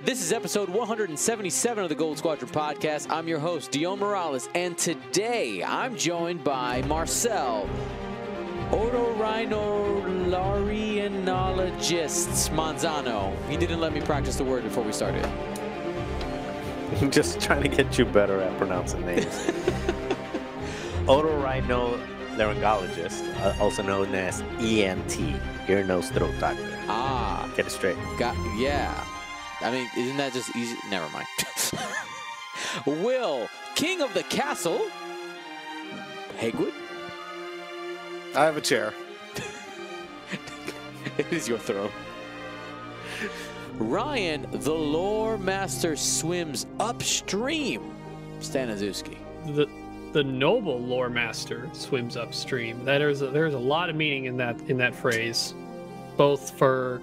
This is episode 177 of the Gold Squadron podcast. I'm your host, Dion Morales, and today I'm joined by Marcel, Otorhinolaryngologist Manzano. He didn't let me practice the word before we started. I'm just trying to get you better at pronouncing names. Otorhinolaryngologist, also known as ENT, ear, nose, throat doctor. Ah. Get it straight. Yeah. I mean, isn't that just easy? Never mind. Will, king of the castle, Hagwood? I have a chair. It is your throne. Ryan, the lore master, swims upstream, Staniszewski. The noble lore master swims upstream. There's a lot of meaning in that phrase, both for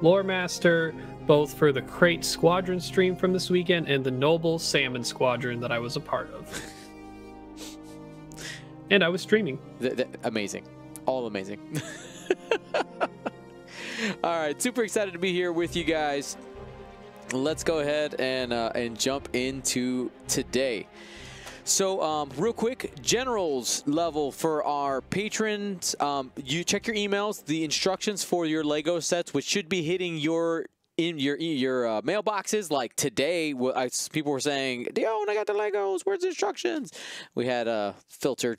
lore master, both for the Crate Squadron stream from this weekend, and the noble salmon squadron that I was a part of. And I was streaming. Amazing. All amazing. All right, super excited to be here with you guys. Let's go ahead and jump into today. So real quick, generals level for our patrons. You check your emails, the instructions for your Lego sets, which should be hitting your mailboxes. Like today, people were saying, "Dion, I got the Legos. Where's the instructions?" We had a filter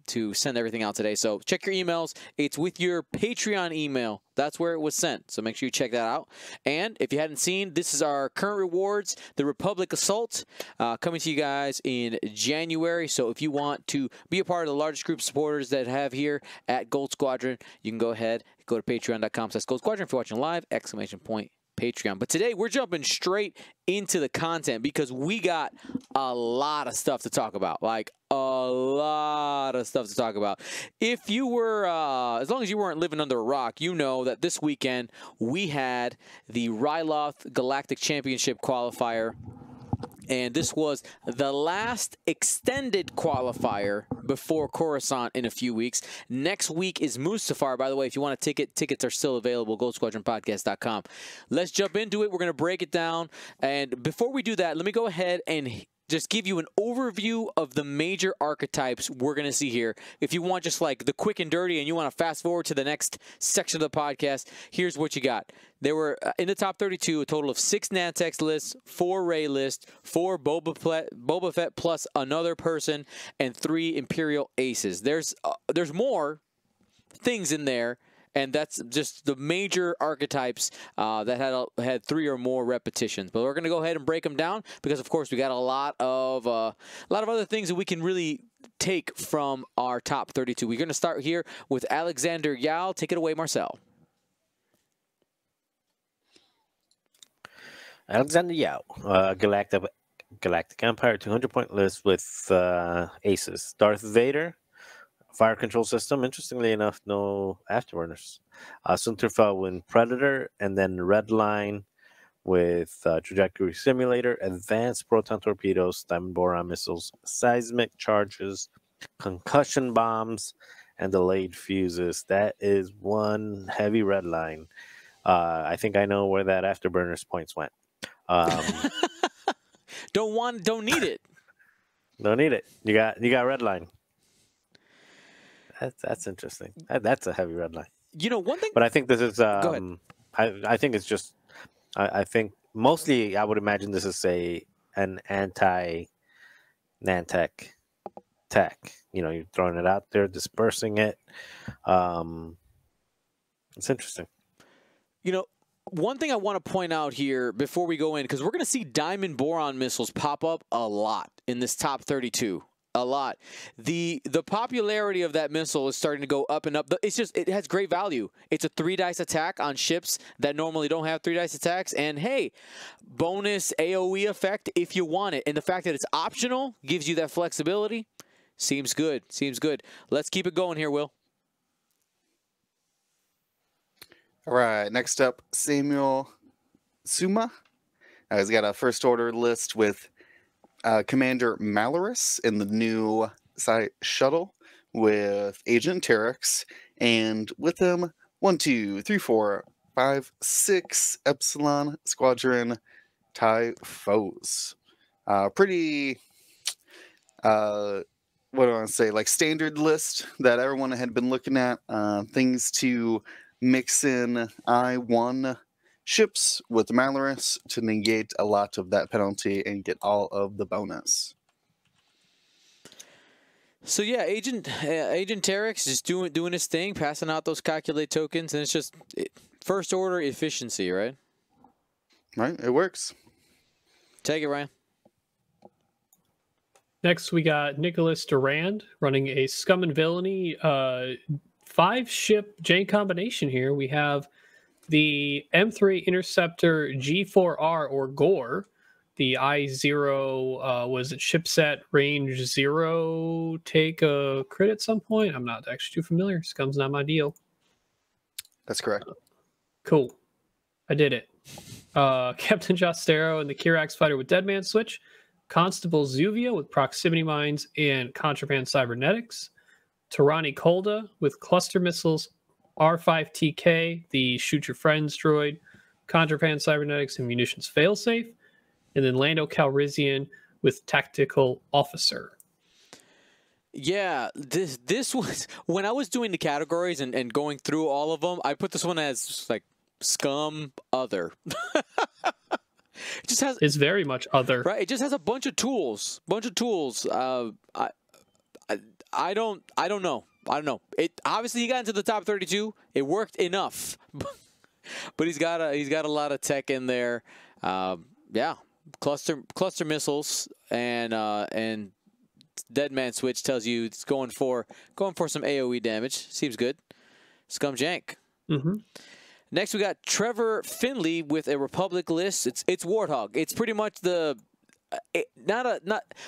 to send everything out today. So check your emails. It's with your Patreon email. That's where it was sent. So make sure you check that out. And if you hadn't seen, this is our current rewards, the Republic Assault, coming to you guys in January. So if you want to be a part of the largest group of supporters that have here at Gold Squadron, you can go ahead, go to patreon.com/Gold Squadron if you're watching live, ! Patreon. But today we're jumping straight into the content because we got a lot of stuff to talk about. Like a lot of stuff to talk about. If you were, as long as you weren't living under a rock, you know that this weekend we had the Ryloth Galactic Championship qualifier. And this was the last extended qualifier before Coruscant in a few weeks. Next week is Mustafar. By the way, if you want a ticket, tickets are still available, goldsquadronpodcast.com. Let's jump into it. We're going to break it down. And before we do that, let me go ahead and just give you an overview of the major archetypes we're going to see here. If you want just like the quick and dirty and you want to fast forward to the next section of the podcast, here's what you got. There were, in the top 32, a total of 6 Nantex lists, 4 Rey lists, 4 Boba Fett plus another person, and 3 Imperial Aces. There's more things in there. And that's just the major archetypes that had 3 or more repetitions. But we're going to go ahead and break them down because, of course, we got a lot of other things that we can really take from our top 32. We're going to start here with Alexander Yao. Take it away, Marcel. Alexander Yao, Galactic Empire 200-point list with aces. Darth Vader. Fire control system. Interestingly enough, no afterburners. Sunterfell with Predator, and then Red Line with Trajectory Simulator, Advanced Proton Torpedoes, Diamond Boron Missiles, Seismic Charges, Concussion Bombs, and Delayed Fuses. That is one heavy red line. I think I know where that afterburners points went. Don't need it. Don't need it. You got red line. That's interesting. That's a heavy red line. You know, one thing. But I think this is. Go ahead. I think it's just. I think mostly I would imagine this is an anti-Nantech tech. You know, you're throwing it out there, dispersing it. It's interesting. You know, one thing I want to point out here before we go in, because we're going to see Diamond Boron missiles pop up a lot in this top 32. A lot. The popularity of that missile is starting to go up and up. It has great value. It's a 3-dice attack on ships that normally don't have 3-dice attacks. And hey, bonus AoE effect if you want it. And the fact that it's optional gives you that flexibility. Seems good. Seems good. Let's keep it going here, Will. All right, next up, Samuel Zuma. He's got a first order list with Commander Malorus in the new shuttle with Agent Terex, and with him 1, 2, 3, 4, 5-6 Epsilon Squadron TIE foes. Pretty, what do I want to say, like standard list that everyone had been looking at. Things to mix in I-1 ships with Malorus to negate a lot of that penalty and get all of the bonus. So yeah, Agent Terex just doing his thing, passing out those calculate tokens, and it's just first order efficiency, right? Right, it works. Take it, Ryan. Next, we got Nicholas Durand running a Scum and Villainy 5-ship Jane combination here. We have the M3 Interceptor G4R or Gore, the I-0, was it ship set range 0, take a crit at some point? I'm not actually too familiar. Scum's not my deal. That's correct. Cool. I did it. Captain Jostero and the Kirax Fighter with Deadman Switch. Constable Zuvia with Proximity Mines and Contraband Cybernetics. Tarani Kolda with Cluster Missiles. R5TK, the Shoot Your Friends droid. Contraband Cybernetics and Munitions Failsafe. And then Lando Calrissian with Tactical Officer. Yeah, this was when I was doing the categories and going through all of them. I put this one as like Scum Other. It just has. It's very much other, right? It just has a bunch of tools. I don't know. It obviously he got into the top 32. It worked enough, but he's got a lot of tech in there. Yeah. Cluster missiles and Deadman Switch tells you it's going for some AoE damage. Seems good. Scum Jank. Mm-hmm. Next we got Trevor Finley with a Republic list. It's Warthog. It's pretty much the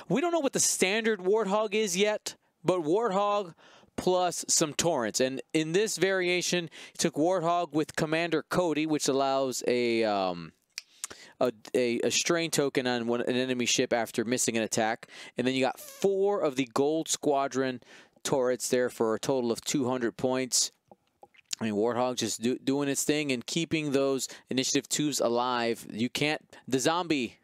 we don't know what the standard Warthog is yet, but Warthog plus some Torrents. And in this variation, he took Warthog with Commander Cody, which allows a strain token on an enemy ship after missing an attack. And then you got 4 of the Gold Squadron turrets there for a total of 200 points. I mean, Warthog just doing its thing and keeping those Initiative 2s alive. You can't... The zombie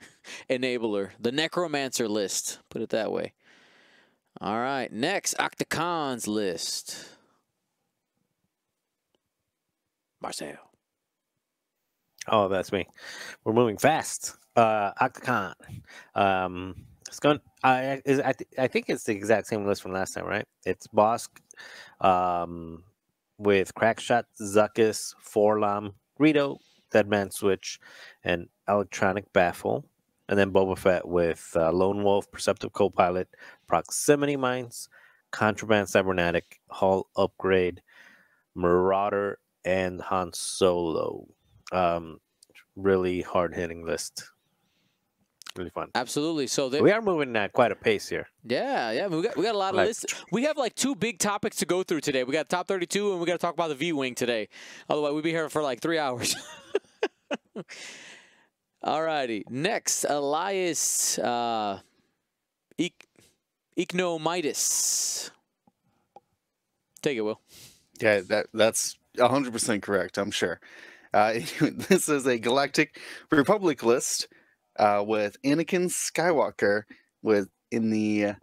enabler. The Necromancer list. Put it that way. All right. Next, Octacon's list. Marcel. Oh, that's me. We're moving fast. Octacon. It's going. I think it's the exact same list from last time, right? It's Bosk, with Crackshot, Zuckus, Forlam, Greedo, Deadman Switch, and Electronic Baffle, and then Boba Fett with Lone Wolf, Perceptive Co-Pilot, Proximity Mines, Contraband Cybernetic, Hull Upgrade, Marauder, and Han Solo. Really hard-hitting list. Really fun. Absolutely. So we are moving at quite a pace here. Yeah. We got a lot of lists. We have like 2 big topics to go through today. We got top 32, and we got to talk about the V-Wing today. Otherwise, we'd be here for like 3 hours. All righty. Next, Elias Economitis. Take it, Will. Yeah, that's 100% correct, I'm sure. This is a Galactic Republic list with Anakin Skywalker in the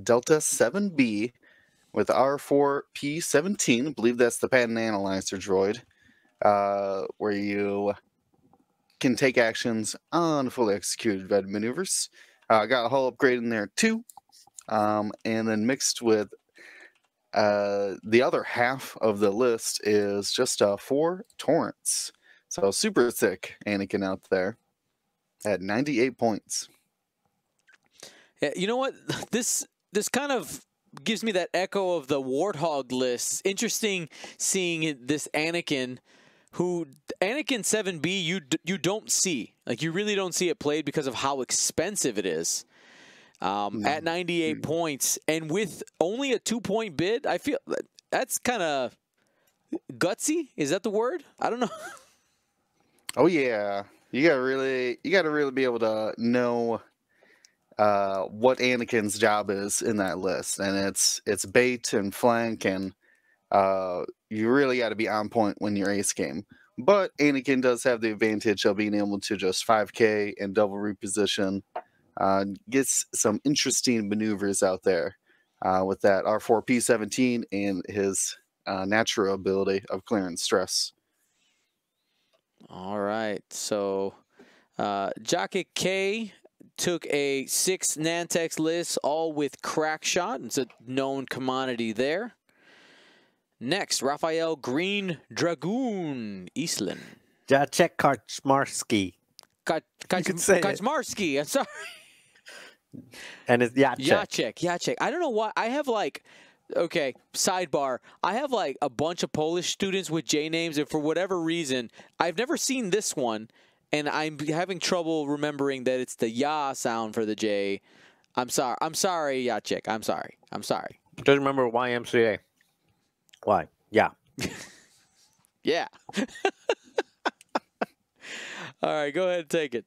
Delta 7B with R4P17. I believe that's the pattern analyzer droid, where you can take actions on fully executed red maneuvers. Got a hull upgrade in there too, and then mixed with the other half of the list is just 4 Torrents. So super thick Anakin out there at 98 points. Yeah, you know what? This kind of gives me that echo of the Warthog list. It's interesting seeing this Anakin, Anakin 7B you don't see. Like, you really don't see it played because of how expensive it is. At 98 points, and with only a 2-point bid, I feel that's kind of gutsy. Is that the word? I don't know. Oh yeah, you gotta really be able to know what Anakin's job is in that list, and it's bait and flank, and you really got to be on point when you're ace game. But Anakin does have the advantage of being able to just 5K and double reposition. Gets some interesting maneuvers out there with that R4P17 and his natural ability of clearing stress. All right, so Jockey K took a 6 Nantex list, all with crack shot. It's a known commodity there. Next, Raphael Green Dragoon Eastland. Jacek Kaczmarski. Kaczmarski, I'm sorry. And it's Jacek. Jacek. I don't know why. I have okay, sidebar. I have a bunch of Polish students with J names, and for whatever reason, I've never seen this one, and I'm having trouble remembering that it's the ya sound for the J. I'm sorry, Jacek. I'm sorry. Just remember YMCA. Why? Yeah. Yeah. All right, go ahead and take it.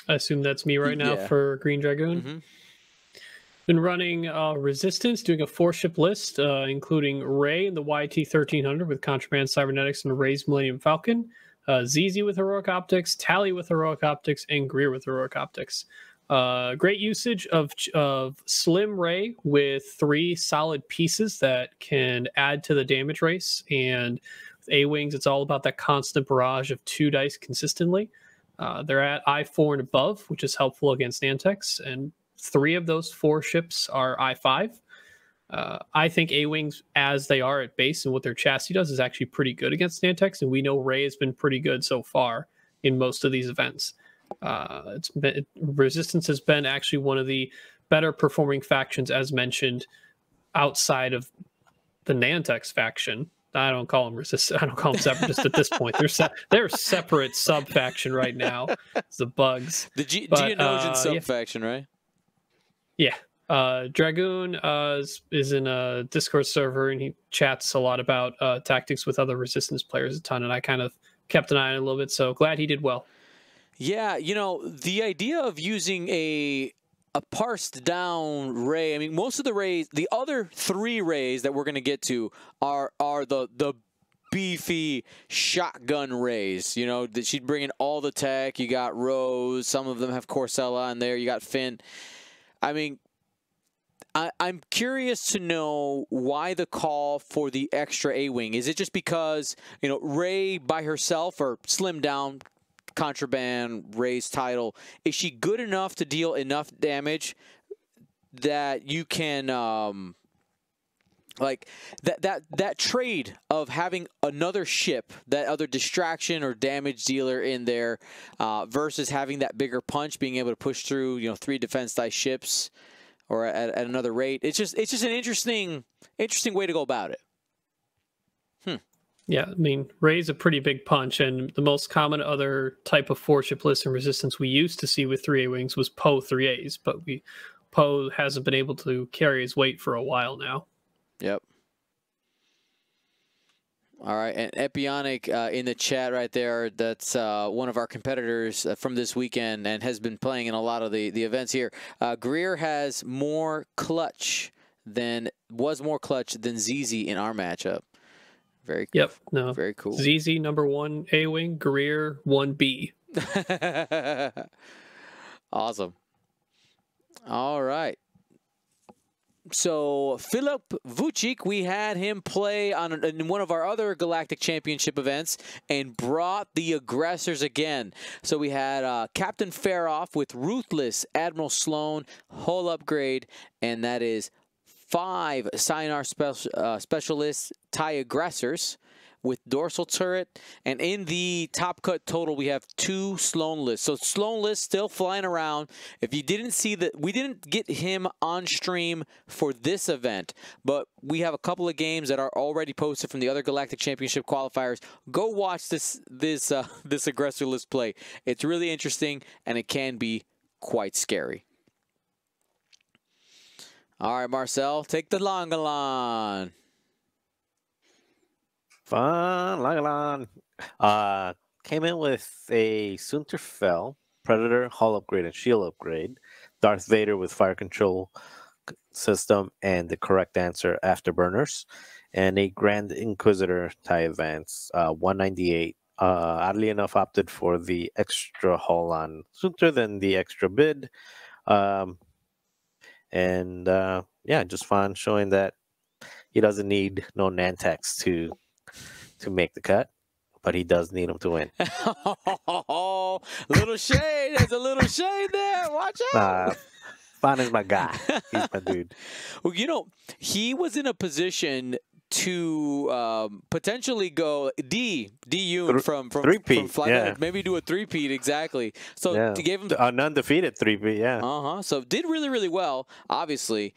I assume that's me right now Yeah. for Green Dragoon. Mm-hmm. Been running Resistance, doing a 4-ship list, including Ray in the YT-1300 with Contraband Cybernetics and Ray's Millennium Falcon, ZZ with Heroic Optics, Tally with Heroic Optics, and Greer with Heroic Optics. Great usage of Slim Ray with 3 solid pieces that can add to the damage race. And with A-Wings, it's all about that constant barrage of 2 dice consistently. They're at I-4 and above, which is helpful against Nantex, and 3 of those 4 ships are I-5. I think A-Wings, as they are at base and what their chassis does, is actually pretty good against Nantex, and we know Ray has been pretty good so far in most of these events. Resistance has been actually one of the better performing factions, as mentioned, outside of the Nantex faction. I don't call them resistance. I don't call them separatists at this point. They're separate sub faction right now. It's the bugs. The Geonosian sub faction, right? Yeah. Dragoon is in a Discord server, and he chats a lot about tactics with other Resistance players a ton, and I kind of kept an eye on it a little bit, so glad he did well. Yeah, the idea of using a parsed down Ray, I mean, most of the Rays, the other 3 Rays that we're going to get to are the beefy shotgun Rays, that she'd bring in all the tech. You got Rose, some of them have Corsella on there, you got Finn. I mean, I'm curious to know why the call for the extra A-Wing. Is it just because, Ray by herself or slimmed down Contraband, Ray's title, is she good enough to deal enough damage that you can that trade of having another ship, that other distraction or damage dealer in there versus having that bigger punch, being able to push through 3 defense dice ships or at another rate? It's just an interesting way to go about it. Yeah, I mean, Ray's a pretty big punch, and the most common other type of 4-ship list in Resistance we used to see with 3 A-Wings was Poe 3As, but Poe hasn't been able to carry his weight for a while now. Yep. All right, and Epionic in the chat right there, that's one of our competitors from this weekend and has been playing in a lot of the events here. Greer has more clutch than ZZ in our matchup. Very cool. Yep. No. Very cool. ZZ number 1 A-Wing, Greer 1B. Awesome. All right. So Philip Vucchick, we had him play in one of our other Galactic Championship events and brought the aggressors again. So we had Captain Faroff with Ruthless, Admiral Sloan, hull upgrade, and that is 5 Scinar specialists, TIE aggressors with dorsal turret. And in the top cut total, we have 2 Sloan lists. So Sloan list still flying around. If you didn't see that, we didn't get him on stream for this event, but we have a couple of games that are already posted from the other Galactic Championship qualifiers. Go watch this aggressor list play. It's really interesting, and it can be quite scary. All right, Marcel, take the Longalon. Fun, Longalon. Came in with a Sunterfell, Predator, hull upgrade, and shield upgrade. Darth Vader with fire control system and the correct answer, afterburners. and a Grand Inquisitor TIE Advance, 198. Oddly enough, opted for the extra hull on sooner than the extra bid. Yeah, just fun showing that he doesn't need no Nantex to make the cut, but he does need him to win. Oh, little shade. There's a little shade there. Watch out. Fun is my guy. He's my dude. Well, you know, he was in a position to potentially go D-Unit from flight, yeah. maybe do a three-peat, exactly. So Yeah. to give him An undefeated 3P, yeah. So did really, really well, obviously.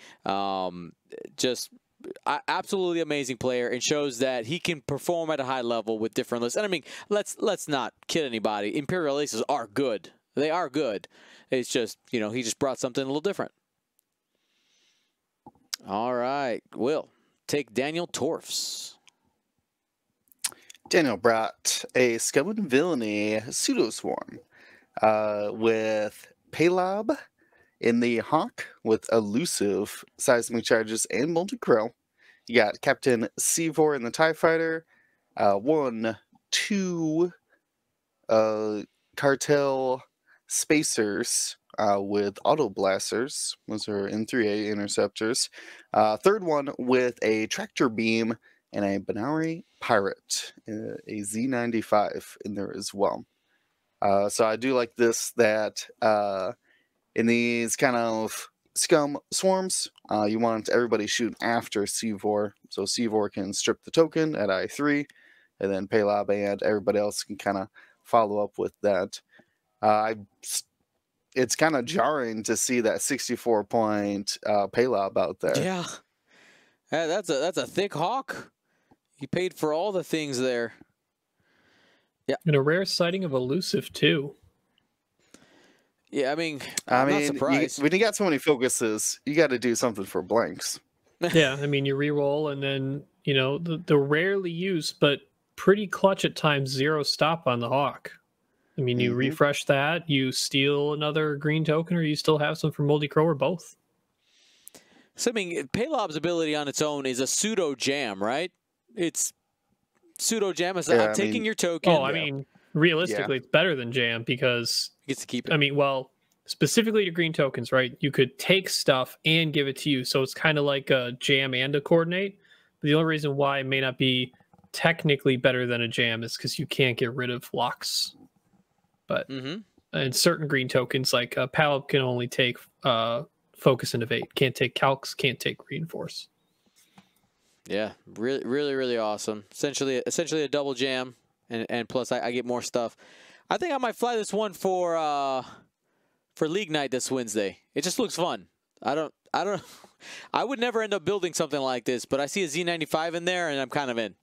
Just absolutely amazing player, and shows that he can perform at a high level with different lists. And I mean, let's not kid anybody. Imperial Aces are good. They are good. It's just, you know, he just brought something a little different. All right, Will, take Daniel Torfs. Daniel brought a Scum and Villainy Pseudo-Swarm with Paylob in the Hawk with elusive seismic charges and multi-crow. You got Captain Seavor in the TIE Fighter, 2 Cartel Spacers with auto blasters. Those are N3A interceptors. Third one with a tractor beam and a Benari Pirate, a Z95 in there as well. So I do like this, that in these kind of scum swarms, you want everybody shooting after Seavor, so Seavor can strip the token at I3, and then Paylob and everybody else can kind of follow up with that. It's kind of jarring to see that 64-point Paylob out there. Yeah, that's a thick hawk. He paid for all the things there. Yeah, and a rare sighting of elusive too. Yeah, I'm not surprised. When you got so many focuses, you got to do something for blanks. Yeah, I mean, you re-roll, and then, you know, the rarely used but pretty clutch at times 0 stop on the hawk. I mean, you refresh that, you steal another green token, or you still have some for Moldy Crow, or both. So, I mean, Paylob's ability on its own is a pseudo jam, right? It's pseudo jam. I'm taking your token. Oh, I mean, realistically, it's better than jam because he gets to keep it. I mean, well, specifically to green tokens, right? You could take stuff and give it to you, so it's kind of like a jam and a coordinate. But the only reason why it may not be technically better than a jam is because you can't get rid of locks. But in certain green tokens, like Palop can only take focus and evade, can't take calcs, can't take reinforce. Yeah, really, really, really awesome. Essentially a double jam, and plus I get more stuff. I think I might fly this one for League Night this Wednesday. It just looks fun. I would never end up building something like this, but I see a Z95 in there, and I'm kind of in.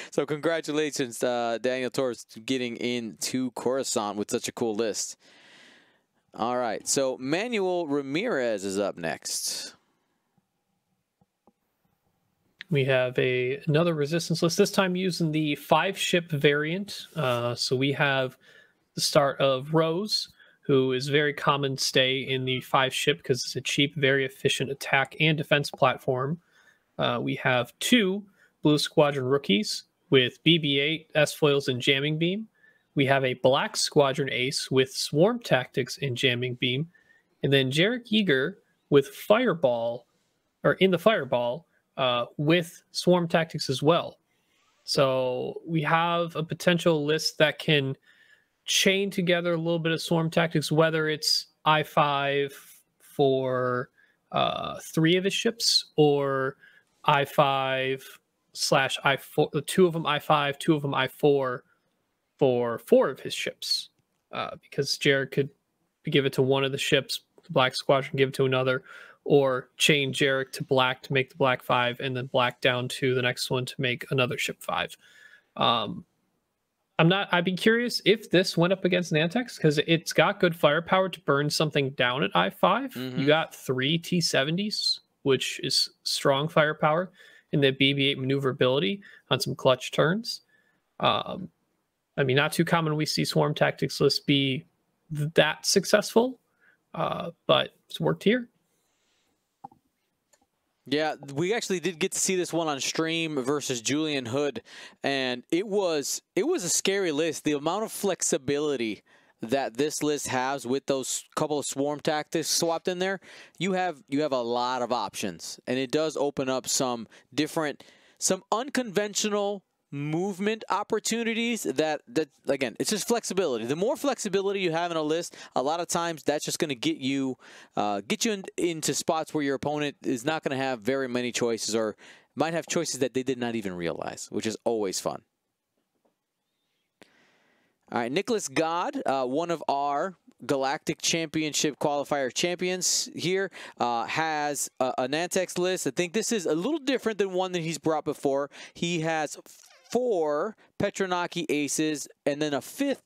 So congratulations, Daniel Torres, getting into Coruscant with such a cool list. All right, so Manuel Ramirez is up next. We have another resistance list, this time using the 5-ship variant. So we have the start of Rose, who is very common stay in the 5-ship because it's a cheap, very efficient attack and defense platform. We have 2 Blue Squadron rookies with BB-8, S-foils, and jamming beam. We have a Black Squadron ace with swarm tactics and jamming beam. And then Jarek Yeager with Fireball, or in the Fireball, with swarm tactics as well. So we have a potential list that can chain together a little bit of swarm tactics, whether it's I5 for 3 of his ships, or I5/I4, 2 of them I5, 2 of them I4 for 4 of his ships, because Jared could give it to one of the ships, the Black Squadron give it to another, or chain Jarek to black to make the black 5, and then black down to the next one to make another ship 5. I'd be curious if this went up against Nantex, because it's got good firepower to burn something down at I5. You got 3 T-70s, which is strong firepower, and the BB-8 maneuverability on some clutch turns. I mean, not too common we see swarm tactics lists be that successful, but it's worked here. Yeah, we actually did get to see this one on stream versus Julian Hood, and it was a scary list. The amount of flexibility that this list has with those couple of swarm tactics swapped in there, you have a lot of options, and it does open up some unconventional movement opportunities that again, it's just flexibility. The more flexibility you have in a list, a lot of times that's just going to get you into spots where your opponent is not going to have very many choices, or might have choices that they did not even realize, which is always fun. All right, Nicholas God, one of our Galactic Championship qualifier champions here, has a Nantex list. I think this is a little different than one that he's brought before. He has 4 Petronaki aces and then a 5th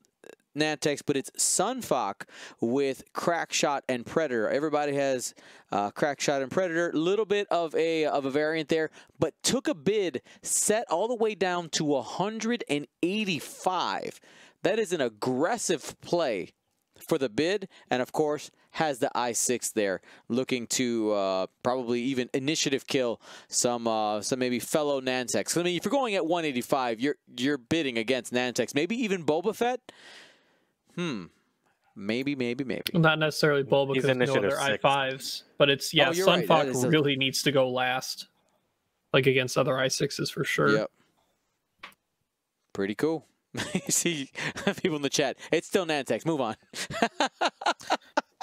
Nantex, but it's Sunfok with Crackshot and Predator. Everybody has Crackshot and Predator. A little bit of a variant there, but took a bid set all the way down to 185. That is an aggressive play for the bid, and of course has the I6 there, looking to probably even initiative kill some maybe fellow Nantex. I mean, if you're going at 185, you're bidding against Nantex, maybe even Boba Fett. Maybe. Not necessarily Boba because no other 6. I5s, but it's Sunfok right. Really needs to go last, like against other I6s for sure. Yep. Pretty cool. You see people in the chat. It's still Nantex. Move on.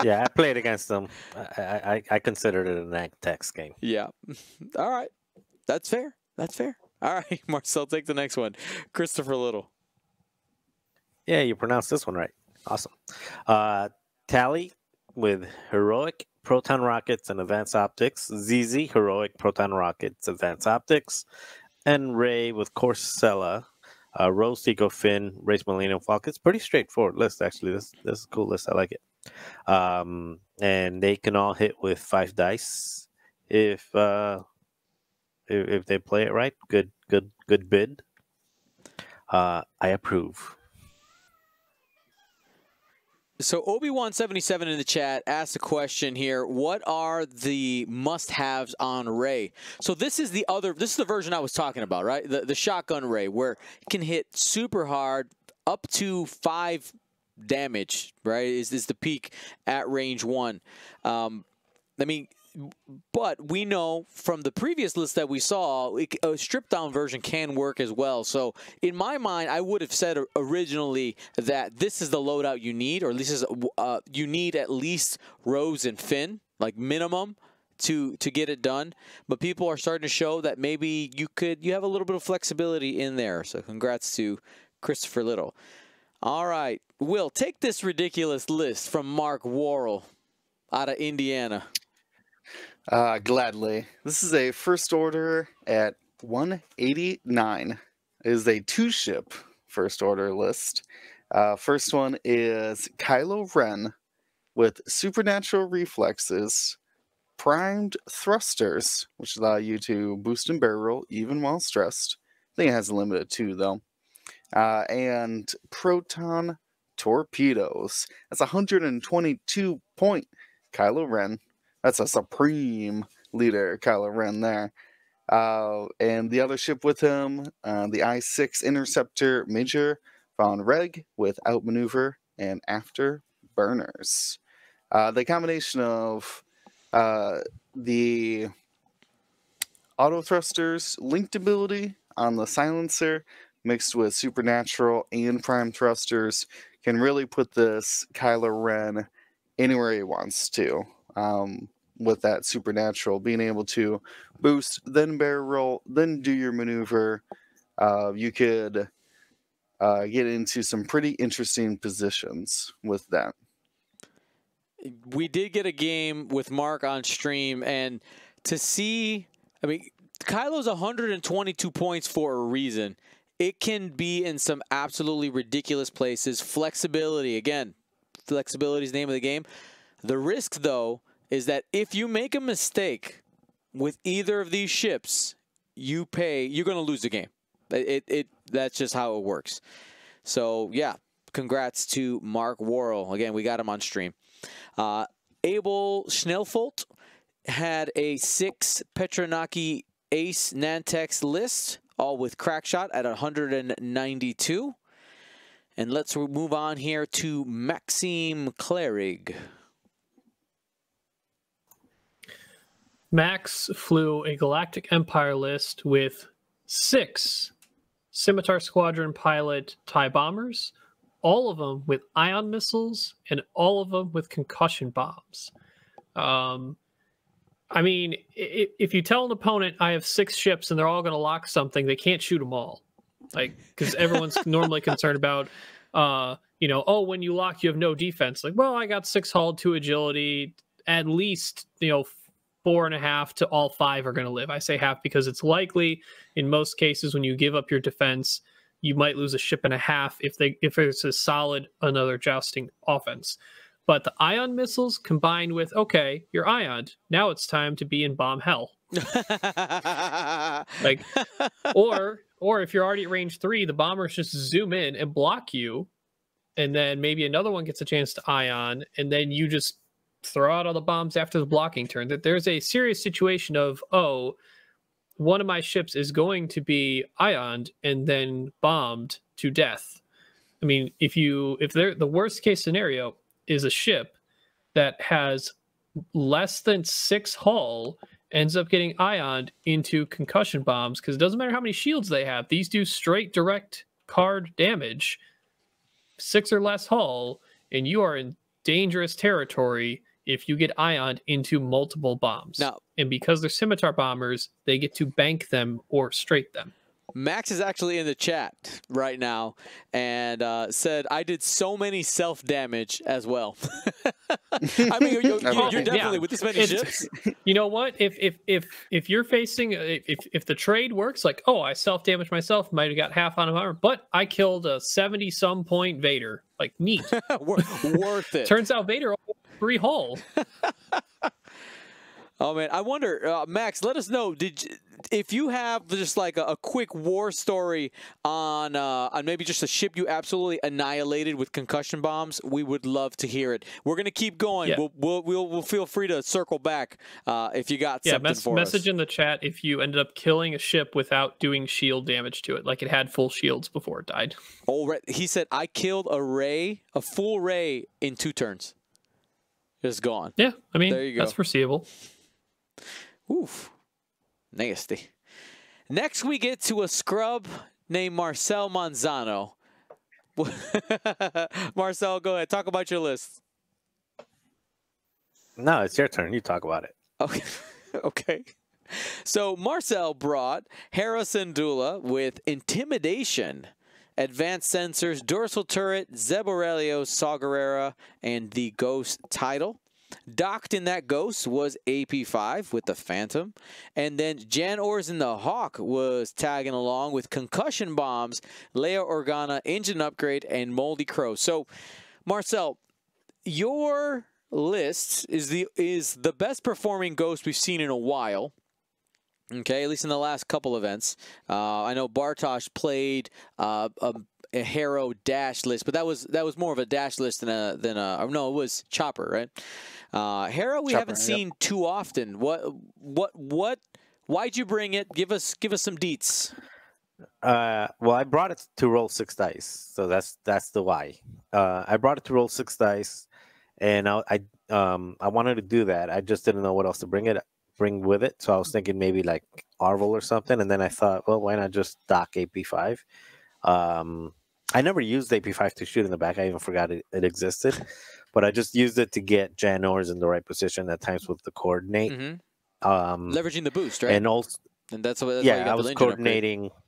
Yeah, I played against them. I considered it a Nantex game. Yeah. All right. That's fair. That's fair. All right, Marcel, take the next one. Christopher Little. Yeah, you pronounced this one right. Awesome. Tally with Heroic, Proton Rockets, and Advanced Optics. ZZ, Heroic, Proton Rockets, Advanced Optics. And Ray with Corsella, Rose, Tico, Finn, Race Millennium Falcon. It's pretty straightforward list, actually. This is a cool list. I like it. And they can all hit with 5 dice if they play it right. Good bid. I approve. So Obi-Wan77 in the chat asked a question here. What are the must-haves on Ray? So this is the version I was talking about, right? The shotgun Ray, where it can hit super hard, up to 5 damage, right? Is the peak at range 1. I mean, but we know from the previous list that we saw, a stripped-down version can work as well. So in my mind, I would have said originally that this is the loadout you need, or this is you need at least Rose and Finn, like minimum, to get it done. But people are starting to show that maybe you have a little bit of flexibility in there. So congrats to Christopher Little. All right, Will, take this ridiculous list from Mark Worrell out of Indiana. Gladly. This is a first order at 189. It is a 2-ship first order list. First one is Kylo Ren with supernatural reflexes, primed thrusters, which allow you to boost and barrel roll even while stressed. I think it has a limit of 2 though. And proton torpedoes. That's 122 point Kylo Ren. That's a supreme leader, Kylo Ren there. And the other ship with him, the I-6 Interceptor Major Von Reg with outmaneuver and afterburners. The combination of the auto thrusters linked ability on the silencer mixed with supernatural and prime thrusters can really put this Kylo Ren anywhere he wants to. With that supernatural, being able to boost, then barrel roll, then do your maneuver, you could get into some pretty interesting positions with that. We did get a game with Mark on stream, and to see, I mean, Kylo's 122 points for a reason. It can be in some absolutely ridiculous places. Flexibility, again, flexibility is the name of the game. The risk, though, is that if you make a mistake with either of these ships, you're going to lose the game. That's just how it works. So, yeah, congrats to Mark Worrell. Again, we got him on stream. Abel Schnellfolt had a 6 Petronaki Ace Nantex list, all with Crackshot at 192. And let's move on here to Maxime Cleric. Max flew a Galactic Empire list with 6 Scimitar Squadron pilot TIE bombers, all of them with ion missiles, and all of them with concussion bombs. I mean, if you tell an opponent I have 6 ships and they're all going to lock something, they can't shoot them all. Like, because everyone's normally concerned about, you know, oh, when you lock, you have no defense. Like, well, I got 6 hull, 2 agility, at least, you know, 4.5 to all 5 are going to live. I say half because it's likely in most cases when you give up your defense, you might lose a ship and a half if it's a solid another jousting offense. But the ion missiles combined with, okay, you're ioned. Now it's time to be in bomb hell. Like, or if you're already at range 3, the bombers just zoom in and block you, and then maybe another one gets a chance to ion, and then you just throw out all the bombs after the blocking turn. That there's a serious situation of, oh, one of my ships is going to be ioned and then bombed to death. I mean, if the worst case scenario is a ship that has less than 6 hull ends up getting ioned into concussion bombs, because it doesn't matter how many shields they have. These do straight direct card damage. 6 or less hull, and you are in dangerous territory if you get ioned into multiple bombs. Now, and because they're scimitar bombers, they get to bank them or straight them. Max is actually in the chat right now and said, I did so many self-damage as well. I mean, you're definitely with this many ships. You know what? If you're facing, if the trade works, like, oh, I self-damaged myself, might have got half on a armor, but I killed a 70-some point Vader. Like, neat. Worth it. Turns out Vader only had 3 hull. Oh, man. I wonder, Max, let us know, if you have just like a quick war story on maybe just a ship you absolutely annihilated with concussion bombs, we would love to hear it. We're going to keep going. Yeah. We'll feel free to circle back if you got something for us. Message in the chat if you ended up killing a ship without doing shield damage to it, like it had full shields before it died. Oh, he said, I killed a full ray in 2 turns. It's gone. Yeah, I mean, there you go. That's foreseeable. Oof. Nasty. Next, we get to a scrub named Marcel Manzano. Marcel, go ahead. Talk about your list. No, it's your turn. You talk about it. Okay. Okay. So Marcel brought Hera Syndulla with Intimidation, Advanced Sensors, Dorsal Turret, Zeb Aurelio, Saw Gerrera, and the Ghost title. Docked in that Ghost was AP5 with the Phantom. And then Jan Orson the Hawk was tagging along with Concussion Bombs, Leia Organa, Engine Upgrade, and Moldy Crow. So, Marcel, your list is the best performing Ghost we've seen in a while. Okay, at least in the last couple events. I know Bartosz played a Hero dash list, but that was more of a dash list than a no, it was Chopper, right? Hero we haven't seen too often. Why'd you bring it? Give us some deets. Well, I brought it to roll 6 dice, so that's the why. I brought it to roll 6 dice, and I wanted to do that. I just didn't know what else to bring with it, so I was thinking maybe like Arvel or something, and then I thought, well, why not just dock AP5? I never used AP5 to shoot in the back. I even forgot it existed, but I just used it to get Jan Ors in the right position at times with the coordinate. Mm-hmm. Leveraging the boost, right? And also, that's why you got I was coordinating. Upgrade.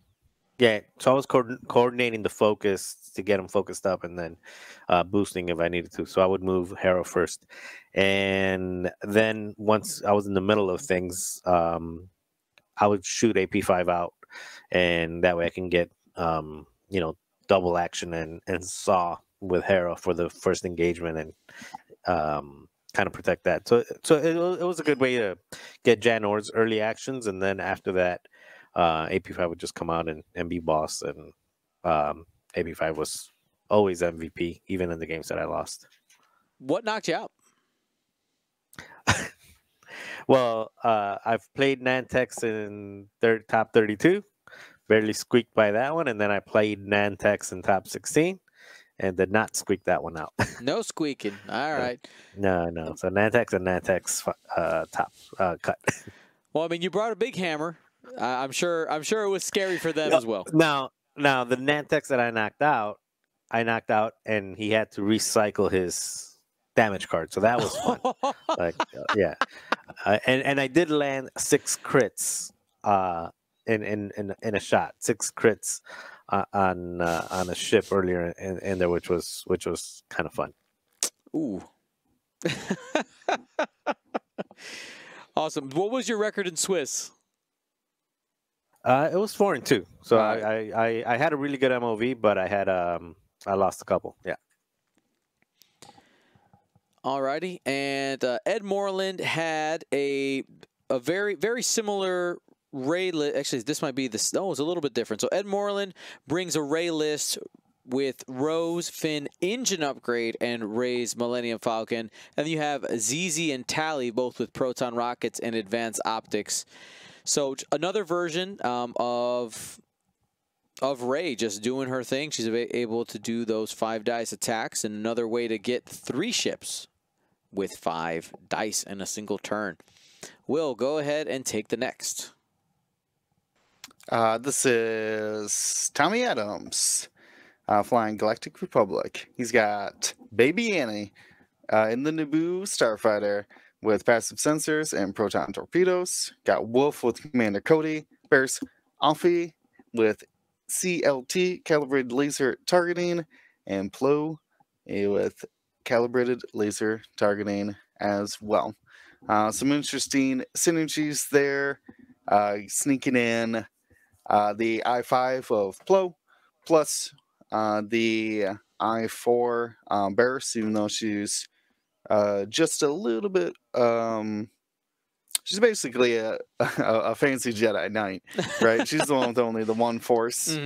Yeah, so I was coordinating the focus to get them focused up, and then boosting if I needed to. So I would move Hero first, and then once I was in the middle of things, I would shoot AP5 out, and that way I can get double action and Saw with Hera for the first engagement and kind of protect that. So it was a good way to get Jan Or's early actions, and then after that, AP5 would just come out and be boss, and AP5 was always MVP, even in the games that I lost. What knocked you out? Well, I've played Nantex in top 32, barely squeaked by that one, and then I played Nantex in top 16, and did not squeak that one out. No squeaking. All right. No. So Nantex and Nantex top cut. Well, I mean, you brought a big hammer. I'm sure it was scary for them as well. Now the Nantex that I knocked out, and he had to recycle his damage card, so that was fun. Yeah, and I did land 6 crits in a shot, 6 crits on a ship earlier in there, which was kind of fun. Ooh. Awesome. What was your record in Swiss? It was 4-2. So Right. I had a really good MOV, but I lost a couple. Yeah. Alrighty, and Ed Moreland had a very, very similar Ray list. Actually, this might be this. No, it's a little bit different. So Ed Moreland brings a Ray list with Rose, Finn, engine upgrade, and Ray's Millennium Falcon. And then you have ZZ and Tally, both with proton rockets and advanced optics. So another version of Ray just doing her thing. She's able to do those 5 dice attacks, and another way to get 3 ships with 5 dice in a single turn. Will, go ahead and take the next. This is Tommy Adams, flying Galactic Republic. He's got Baby Annie in the Naboo Starfighter with passive sensors and proton torpedoes. Got Wolf with Commander Cody. Bears Alfie with CLT, calibrated laser targeting, and Plo with calibrated laser targeting as well. Some interesting synergies there. Sneaking in the I-5 of Plo, plus the I-4 Bears, even though she's just a little bit... she's basically a fancy Jedi Knight, right? She's the one with only the 1 force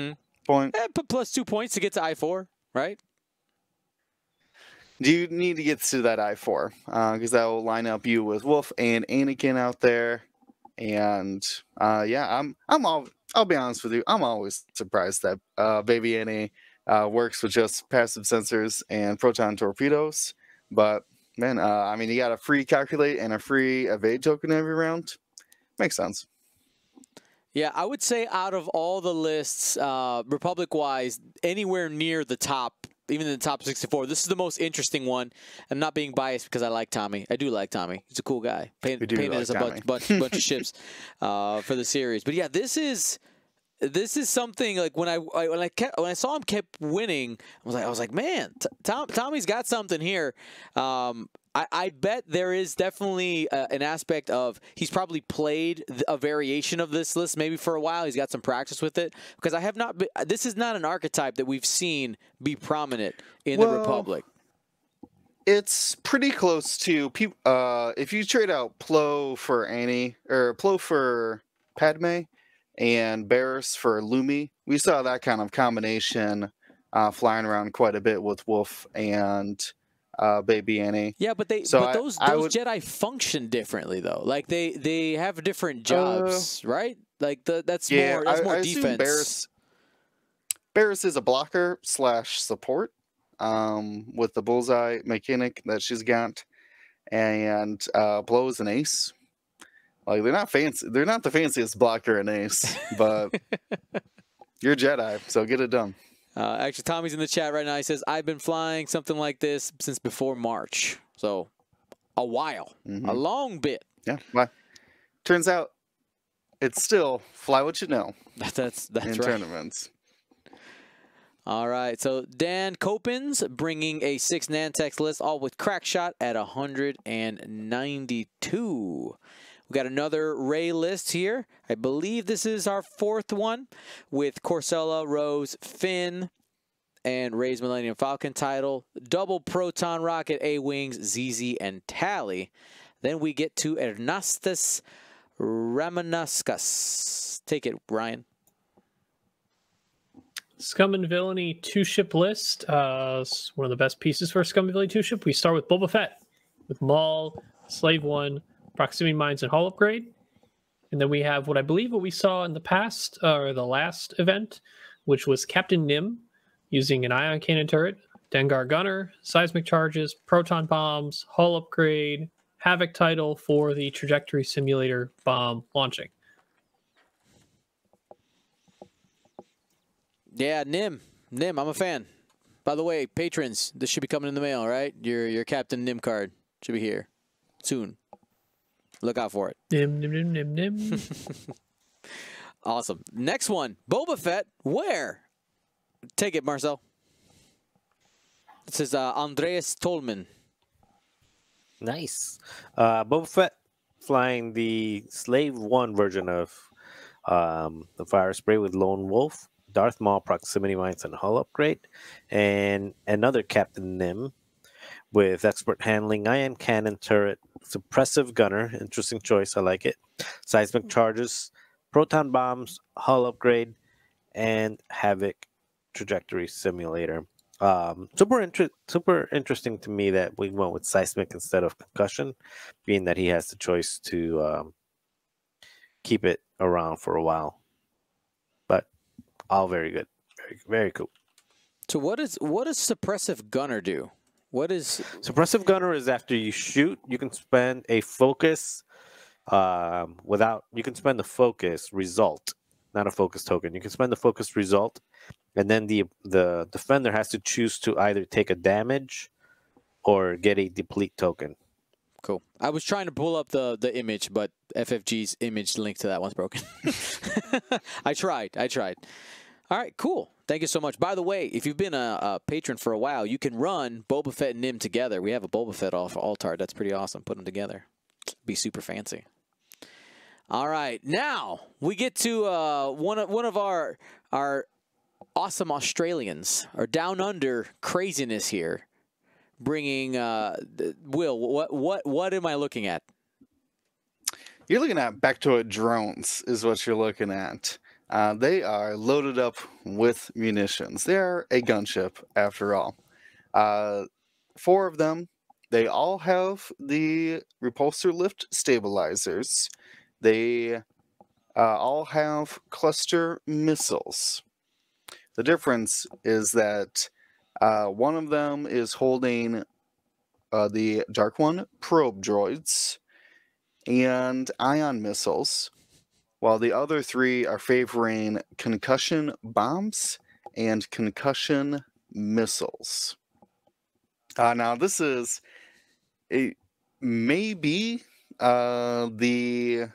point. But plus 2 points to get to I-4, right? Do you need to get to that I-4? Because that will line up you with Wolf and Anakin out there. And yeah, I'll be honest with you, I'm always surprised that Baby Annie works with just passive sensors and proton torpedoes. But man, I mean, you got a free calculate and a free evade token every round. Makes sense. Yeah, I would say out of all the lists, Republic-wise, anywhere near the top, even in the top 64, this is the most interesting one. I'm not being biased because I like Tommy. I do like Tommy. He's a cool guy. Painted as a bunch of ships for the series. But yeah, this is something like when I saw him kept winning, I was like, man, Tommy's got something here. I bet there is definitely an aspect of he's probably played a variation of this list maybe for a while. He's got some practice with it, because I have not. This is not an archetype that we've seen be prominent in the Republic. It's pretty close to people. If you trade out Plo for Annie or Plo for Padme and Barris for Lumi, we saw that kind of combination flying around quite a bit with Wolf and Baby Annie. Yeah, but those Jedi function differently though. Like they have different jobs, right? Like that's more defense. Barris is a blocker / support with the bullseye mechanic that she's got, and Plo is an ace. Like they're not fancy. They're not the fanciest blocker and ace, but you're Jedi, so get it done. Actually, Tommy's in the chat right now. He says, I've been flying something like this since before March. So, a while. A long bit. Yeah. Well, turns out, it's still fly what you know. That's in right. Tournaments. All right. So, Dan Copins bringing a 6 Nantex list, all with crack shot at 192. We got another Ray list here. I believe this is our 4th one with Corsella, Rose, Finn, and Ray's Millennium Falcon title. Double proton rocket, A-Wings, ZZ, and Tally. Then we get to Ernastus Ramanuskas. Take it, Ryan. Scum and Villainy 2-ship list. It's one of the best pieces for a Scum and Villainy 2-ship. We start with Boba Fett with Maul, Slave 1, proximity mines and hull upgrade. And then we have what I believe what we saw in the past, or the last event, which was Captain Nim using an ion cannon turret, Dengar gunner, seismic charges, proton bombs, hull upgrade, Havoc title for the trajectory simulator bomb launching. Yeah, Nim, I'm a fan. By the way, patrons, this should be coming in the mail, right? Your Captain Nim card should be here soon. Look out for it. Nim, nim, nim, nim, nim. Awesome. Next one, Boba Fett. Where? Take it, Marcel. This is Andreas Tolman. Nice. Boba Fett flying the Slave 1 version of the Fire Spray with Lone Wolf, Darth Maul proximity mines and hull upgrade, and another Captain Nim with expert handling, ion cannon turret, suppressive gunner, interesting choice, I like it, seismic charges, proton bombs, hull upgrade, and Havoc trajectory simulator. Super interesting to me that we went with seismic instead of concussion, being that he has the choice to keep it around for a while. But all very good, very cool. So what does suppressive gunner do? What is suppressive gunner? Is after you shoot, you can spend a focus you can spend the focus result, not a focus token. You can spend the focus result, and then the defender has to choose to either take a damage or get a deplete token. Cool. I was trying to pull up the image, but FFG's image link to that one's broken. I tried. All right, cool. Thank you so much. By the way, if you've been a patron for a while, you can run Boba Fett and Nim together. We have a Boba Fett off Altard. That's pretty awesome. Put them together. Be super fancy. All right, now we get to one of our awesome Australians, our down under craziness here, bringing Will. What am I looking at? You're looking at Bactoid drones, is what you're looking at. They are loaded up with munitions. They are a gunship, after all. 4 of them. They all have the repulsor lift stabilizers. They all have cluster missiles. The difference is that one of them is holding the Dark One probe droids and ion missiles, while the other 3 are favoring concussion bombs and concussion missiles. Now, this is maybe the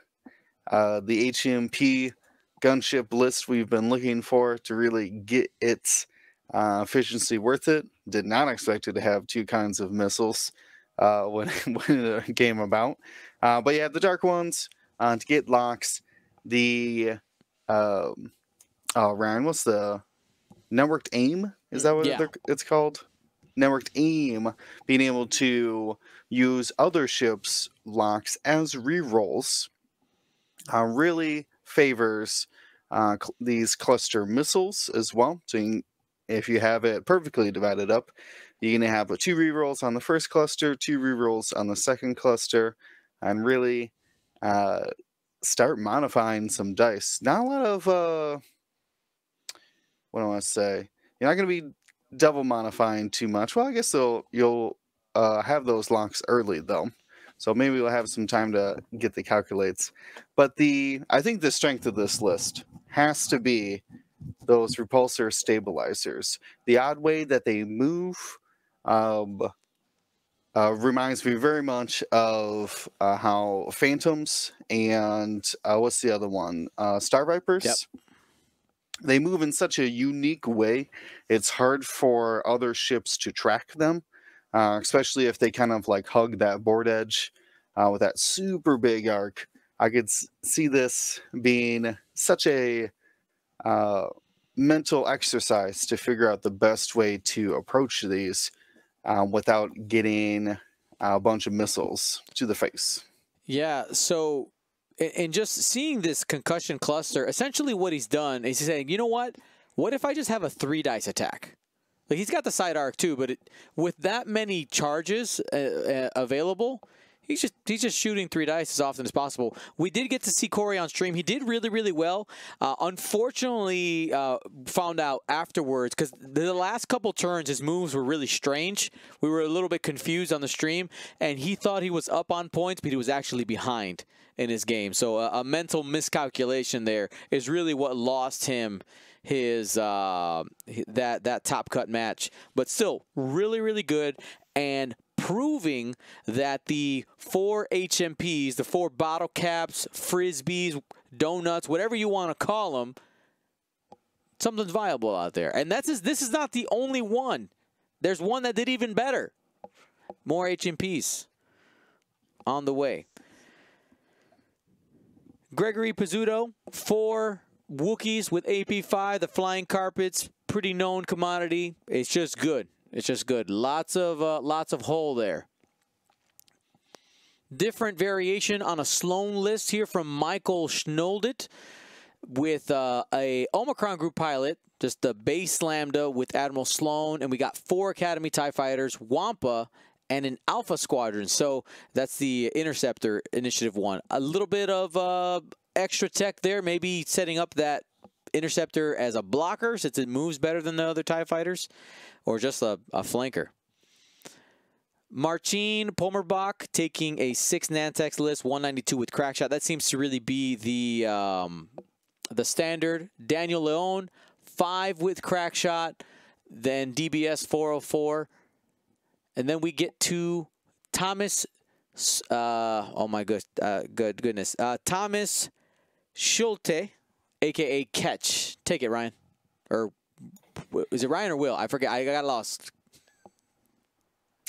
HMP gunship list we've been looking for to really get its efficiency worth it. Did not expect it to have 2 kinds of missiles when it came about. But yeah, the dark ones to get locks. The Ryan, what's the networked aim? Is that what it's called? Networked aim, being able to use other ships' locks as rerolls, really favors these cluster missiles as well. So if you have it perfectly divided up, you're going to have 2 rerolls on the first cluster, 2 rerolls on the second cluster, and really start modifying some dice. Not a lot of, what do I want to say? You're not going to be double modifying too much. Well, I guess you'll have those locks early, though. So maybe we'll have some time to get the calculates. But I think the strength of this list has to be those repulsor stabilizers. The odd way that they move reminds me very much of how Phantoms and what's the other one? Star Vipers. Yep. They move in such a unique way. It's hard for other ships to track them, especially if they kind of like hug that board edge with that super big arc. I could see this being such a mental exercise to figure out the best way to approach these without getting a bunch of missiles to the face. Yeah, so and just seeing this concussion cluster, essentially what he's done is he's saying, you know what? What if I just have a 3-dice attack? Like, he's got the side arc too, but with that many charges available, He's just shooting 3 dice as often as possible. We did get to see Corey on stream. He did really, really well. Unfortunately, found out afterwards, because the last couple turns, his moves were really strange. We were a little bit confused on the stream, and he thought he was up on points, but he was actually behind in his game. So a mental miscalculation there is really what lost him his that top cut match. But still, really, really good, and proving that the 4 HMPs, the 4 bottle caps, frisbees, donuts, whatever you want to call them, something's viable out there. And this is not the only one. There's one that did even better. More HMPs on the way. Gregory Pizzuto, 4 Wookiees with AP5, the flying carpets, pretty known commodity. It's just good. It's just good. Lots of hole there. Different variation on a Sloan list here from Michael Schnoldit with a Omicron group pilot, just the base Lambda with Admiral Sloan, and we got 4 Academy TIE fighters, Wampa, and an Alpha Squadron. So that's the Interceptor Initiative 1. A little bit of extra tech there, maybe setting up that Interceptor as a blocker since it moves better than the other TIE fighters, or just a flanker. Marcin Pomerbach taking a 6 Nantex list, 192 with Crackshot. That seems to really be the standard. Daniel Leon, 5 with Crackshot, then DBS 404. And then we get to Thomas, oh my goodness, Thomas Schulte, a.k.a. Catch. Take it, Ryan. Or is it Ryan or Will? I forget. I got lost.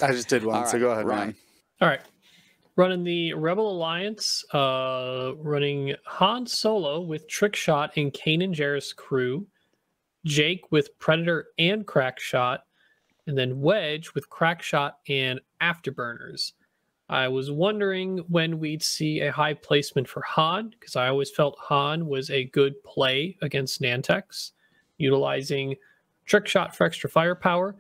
I just did one, All so right, go ahead, Ryan. Ryan. All right. Running the Rebel Alliance, running Han Solo with Trickshot and Kanan Jarrus crew, Jake with Predator and Crackshot, and then Wedge with Crackshot and Afterburners. I was wondering when we'd see a high placement for Han, because I always felt Han was a good play against Nantex, utilizing Trickshot for extra firepower.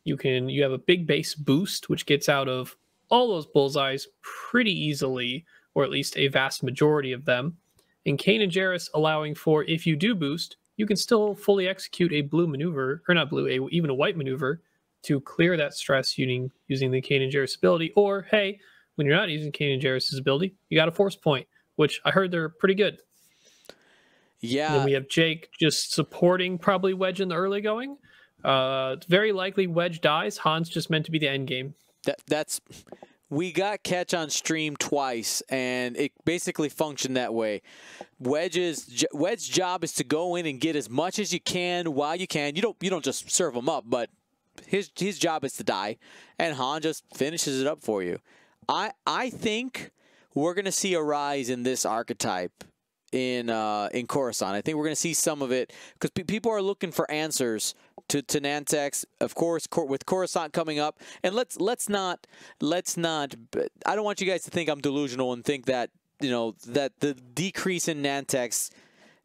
You have a big base boost, which gets out of all those bullseyes pretty easily, or at least a vast majority of them. And Kanan Jarrus allowing for, if you do boost, you can still fully execute a blue maneuver, or not blue, even a white maneuver, to clear that stress using the Kanan Jarrus ability. Or, hey, when you're not using Kanan Jarrus' ability, you got a force point, which I heard they're pretty good. Yeah. And then we have Jake just supporting probably Wedge in the early going. It's very likely Wedge dies. Han's just meant to be the end game. We got Catch on stream twice, and it basically functioned that way. Wedge's job is to go in and get as much as you can while you can. You don't just serve him up, but his job is to die, and Han just finishes it up for you. I think we're gonna see a rise in this archetype in Coruscant. I think we're gonna see some of it because people are looking for answers to Nantex, of course, with Coruscant coming up. And let's not. I don't want you guys to think I'm delusional and think that that the decrease in Nantex,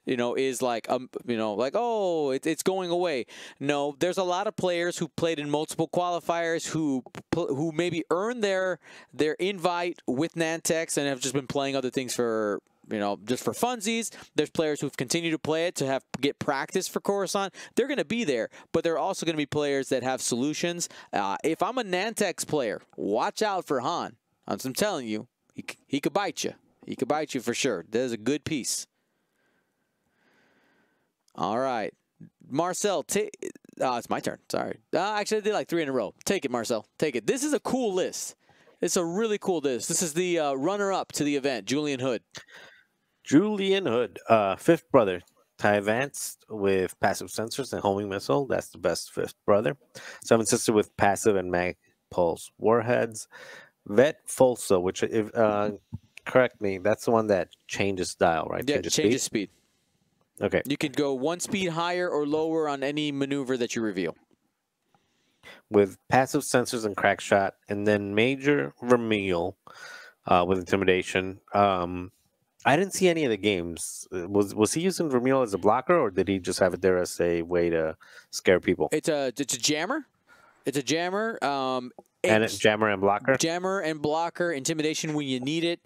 is like oh, it's going away. No, there's a lot of players who played in multiple qualifiers who maybe earned their invite with Nantex and have just been playing other things for just for funsies. There's players who've continued to play it to get practice for Coruscant. They're going to be there, but there are also going to be players that have solutions. If I'm a Nantex player, watch out for Han. I'm telling you, he could bite you. He could bite you for sure. There's a good piece. All right. Marcel, it's my turn. Sorry. Actually, I did like 3 in a row. Take it, Marcel. Take it. This is a cool list. It's a really cool list. This is the runner-up to the event, Julian Hood. Julian Hood, 5th brother. TIE Advanced with passive sensors and homing missile. That's the best 5th brother. 7th sister with passive and mag pulse warheads. Vet Fulsa, which, if correct me, that's the one that changes dial, right? Yeah, changes speed. Okay. You could go 1 speed higher or lower on any maneuver that you reveal. With passive sensors and crack shot, and then Major Vermeil with intimidation. I didn't see any of the games. Was he using Vermeil as a blocker, or did he just have it there as a way to scare people? It's a jammer. It's a jammer. And it's jammer and blocker. Jammer and blocker, intimidation when you need it.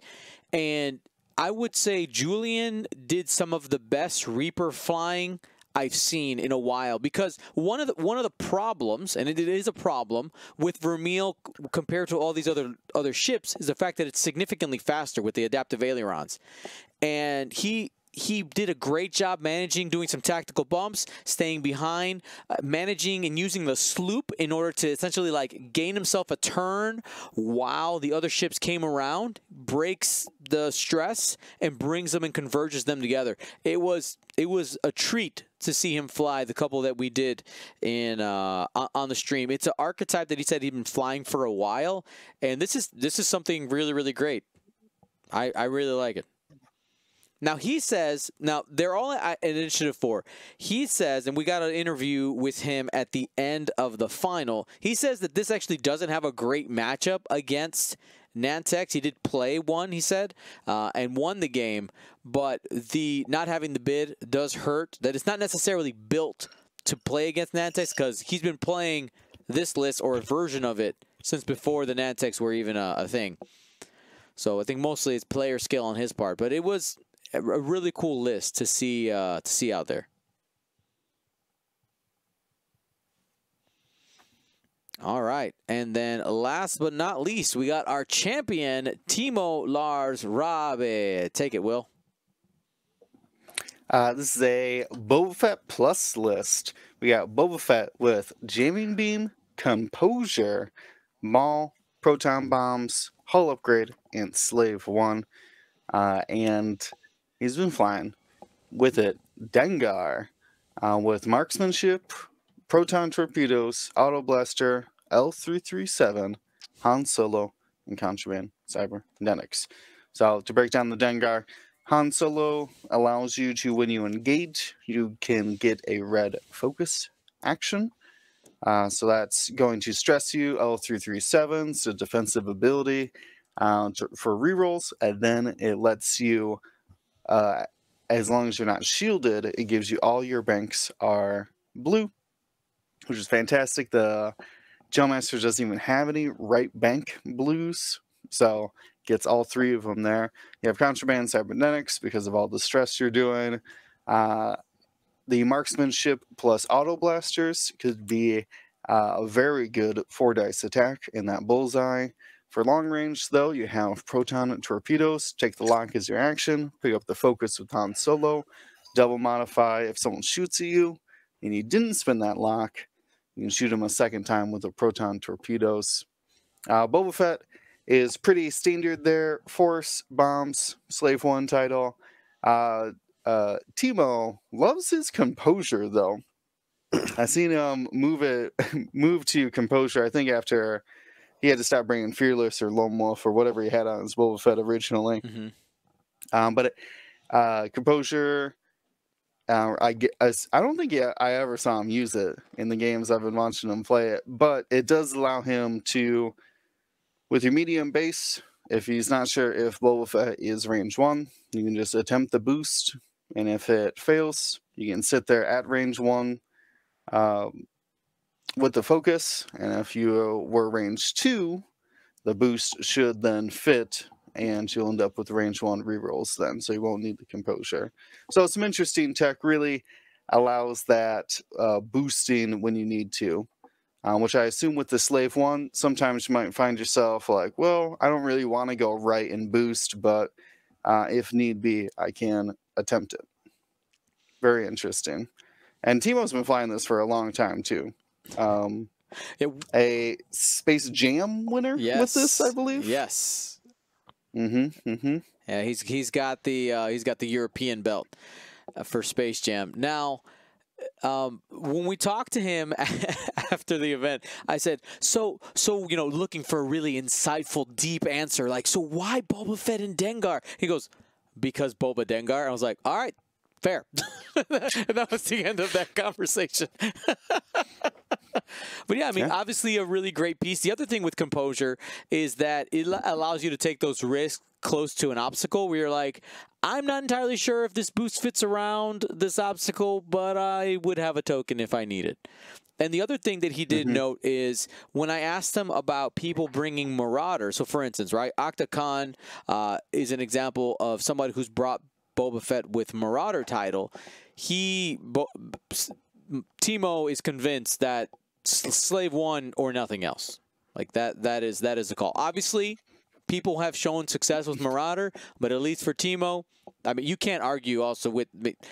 And I would say Julian did some of the best Reaper flying I've seen in a while, because one of the problems, and it is a problem with Vermeil compared to all these other ships, is the fact that it's significantly faster with the adaptive ailerons. And he did a great job managing, doing some tactical bumps, staying behind, managing and using the sloop in order to essentially like gain himself a turn while the other ships came around, breaks the stress and brings them and converges them together. It was a treat to see him fly the couple that we did in on the stream. It's an archetype that he said he'd been flying for a while, and this is something really, really great. I really like it. Now, he says, now they're all at Initiative 4. He says, and we got an interview with him at the end of the final, he says that this actually doesn't have a great matchup against Nantex. He did play one, he said, and won the game, but the not having the bid does hurt, that it's not necessarily built to play against Nantex, because he's been playing this list or a version of it since before the Nantex were even a thing. So I think mostly it's player skill on his part, but it was a really cool list to see out there. All right, and then last but not least, we got our champion, Timo Lars Rabe. Take it, Will. This is a Boba Fett Plus list. We got Boba Fett with Jamming Beam, Composure, Maul, Proton Bombs, Hull Upgrade, and Slave 1. And he's been flying with it. Dengar with Marksmanship, Proton Torpedoes, Auto Blaster, L337, Han Solo, and Contraband Cybernetics. So to break down the Dengar, Han Solo allows you to, when you engage, you can get a red focus action. So that's going to stress you. L337, so defensive ability for rerolls, and then it lets you, as long as you're not shielded, it gives you all your banks are blue, which is fantastic. The Gelmaster doesn't even have any right bank blues, so gets all three of them there. You have Contraband Cybernetics because of all the stress you're doing. The Marksmanship plus Auto Blasters could be a very good 4-dice attack in that bullseye. For long range, though, you have Proton Torpedoes. Take the lock as your action. Pick up the focus with Han Solo. Double modify if someone shoots at you and you didn't spin that lock. You can shoot him a second time with the Proton Torpedoes. Boba Fett is pretty standard there. Force, Bombs, Slave 1 title. Timo loves his Composure, though. I seen him move to Composure, I think after he had to stop bringing Fearless or Lone Wolf or whatever he had on his Boba Fett originally. Mm-hmm. Composure, I don't think I ever saw him use it in the games I've been watching him play it, but it does allow him to, with your medium base, if he's not sure if Boba Fett is range 1, you can just attempt the boost, and if it fails, you can sit there at range 1 with the focus, and if you were range 2, the boost should then fit, and you'll end up with range 1 rerolls then, so you won't need the Composure. So some interesting tech, really allows that boosting when you need to, which I assume with the Slave 1, sometimes you might find yourself like, well, I don't really want to go right and boost, but if need be, I can attempt it. Very interesting. And Timo's been flying this for a long time, too. A Space Jam winner with this, I believe. Yes. Mm-hmm. Yeah, he's got the European belt for Space Jam. Now, when we talked to him after the event, I said, so looking for a really insightful, deep answer, like, so why Boba Fett and Dengar? He goes, because Boba Dengar. I was like, all right, fair. And that was the end of that conversation. But yeah, I mean, obviously a really great piece. The other thing with Composure is that it allows you to take those risks close to an obstacle where you're like, I'm not entirely sure if this boost fits around this obstacle, but I would have a token if I need it. And the other thing that he did note is when I asked him about people bringing Marauder, so for instance, right, Octa Khan is an example of somebody who's brought Boba Fett with Marauder title. Timo is convinced that Slave One or nothing else. Like that is the call. Obviously, people have shown success with Marauder, but at least for Timo, I mean, you can't argue also with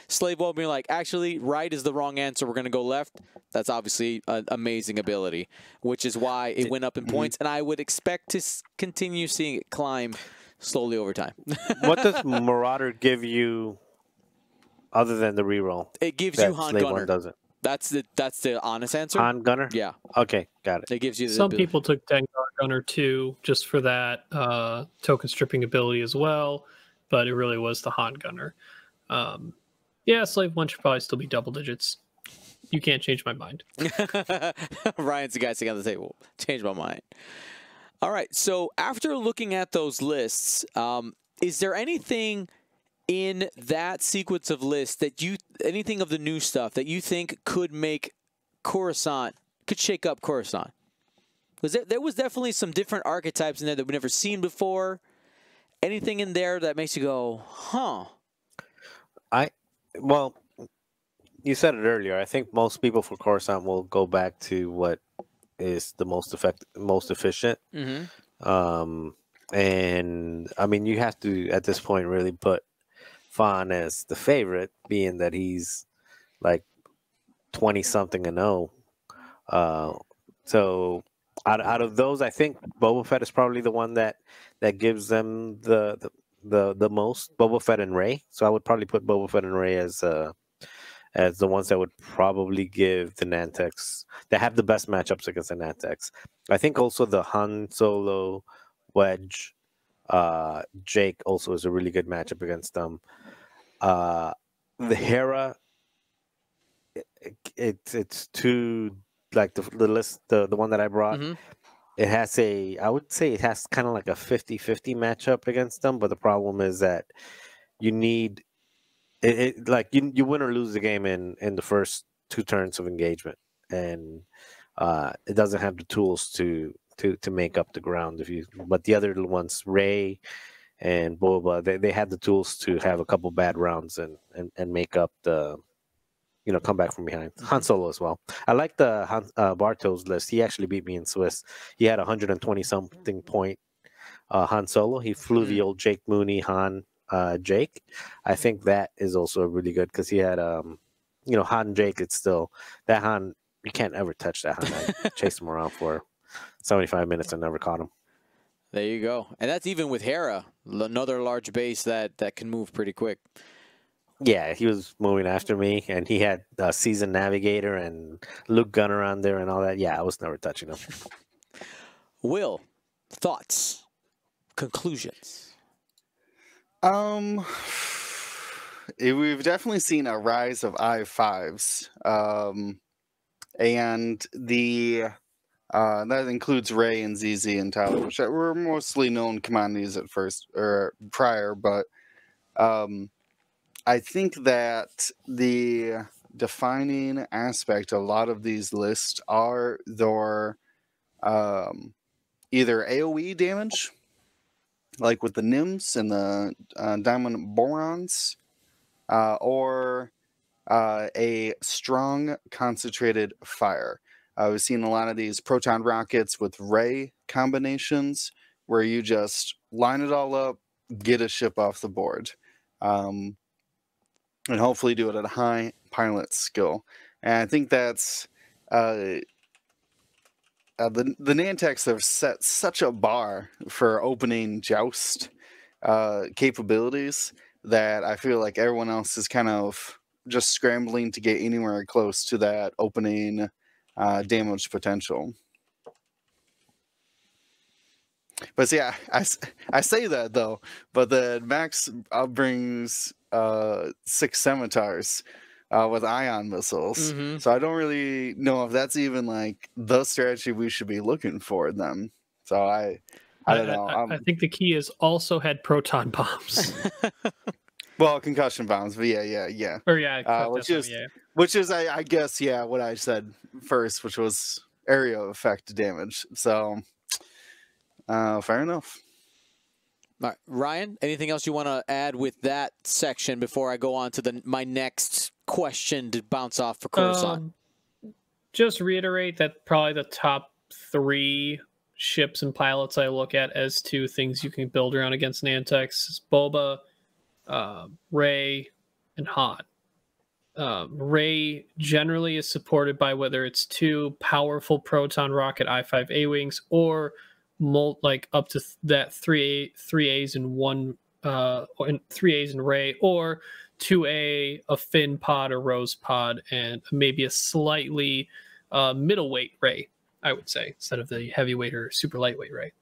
Slave One being like, actually, right is the wrong answer. We're going to go left. That's obviously an amazing ability, which is why it went up in points, and I would expect to continue seeing it climb slowly over time. What does Marauder give you other than the reroll? It gives you Han Slave Gunner. One doesn't. That's the honest answer. Han Gunner? Yeah. Okay, got it. It gives you the Some ability. people took Dengar Gunner too, just for that token stripping ability as well, but it really was the Han Gunner. Yeah, Slave 1 should probably still be double digits. You can't change my mind. Ryan's the guy sitting on the table. Change my mind. All right, so after looking at those lists, is there anything in that sequence of lists that anything of the new stuff that you think could make Coruscant, could shake up Coruscant? Because there was definitely some different archetypes in there that we've never seen before. Anything in there that makes you go, huh? Well, you said it earlier. I think most people for Coruscant will go back to what is the most efficient. Mm-hmm. And I mean, you have to at this point really put Fawn as the favorite, being that he's like 20-something-0. So out of those, I think Boba Fett is probably the one that gives them the most. Boba Fett and Rey. So I would probably put Boba Fett and Rey as the ones that would probably give the Nantex, that have the best matchups against the Nantex. I think also the Han Solo, Wedge, Jake also is a really good matchup against them. The Hera, it's too, like the list, the one that I brought. Mm-hmm. It has I would say it has kind of like a 50-50 matchup against them, but the problem is that you need it like you win or lose the game in the first 2 turns of engagement, and it doesn't have the tools to make up the ground. But the other ones, Rey and Boba, they had the tools to have a couple bad rounds and make up the, come back from behind. Han Solo as well. I like the Bartos list. He actually beat me in Swiss. He had 120-something point Han Solo. He flew the old Jake Mooney Han Jake. I think that is also really good because he had Han Jake. It's still that Han. You can't ever touch that Han. I chased him around for 75 minutes and never caught him. There you go. And that's even with Hera, another large base that can move pretty quick. Yeah, he was moving after me, and he had Seasoned Navigator and Luke Gunner on there and all that. Yeah, I was never touching him. Will, thoughts, conclusions? We've definitely seen a rise of I-5s, and that includes Rey and ZZ and Tyler, which were mostly known commodities at first or prior, but I think that the defining aspect of a lot of these lists are their either AoE damage, like with the Nims and the Diamond Borons, or a strong concentrated fire. We've seen a lot of these proton rockets with Rey combinations where you just line it all up, get a ship off the board, and hopefully do it at a high pilot skill. And I think that's the Nantex have set such a bar for opening joust capabilities that I feel like everyone else is kind of just scrambling to get anywhere close to that opening damage potential. But yeah, I say that though, but then Max brings 6 scimitars with ion missiles. Mm-hmm. So I don't really know if that's even like the strategy we should be looking for then. So I don't know. I think the key is also had proton bombs. Well, concussion bombs, but yeah. Or yeah, Which that's is, yeah. I guess, yeah, what I said first, which was area effect damage. So, fair enough. All right. Ryan, anything else you want to add with that section before I go on to my next question to bounce off for Coruscant? Just reiterate that probably the top 3 ships and pilots I look at as to things you can build around against Nantex is Boba, Rey, and Han. Rey generally is supported by whether it's 2 powerful proton rocket I-5 A-wings or like up to that 3 A's and 1 and 3 A's and Rey, or 2A, a Finn pod, a Rose pod, and maybe a slightly middleweight Rey, I would say, instead of the heavyweight or super lightweight Rey.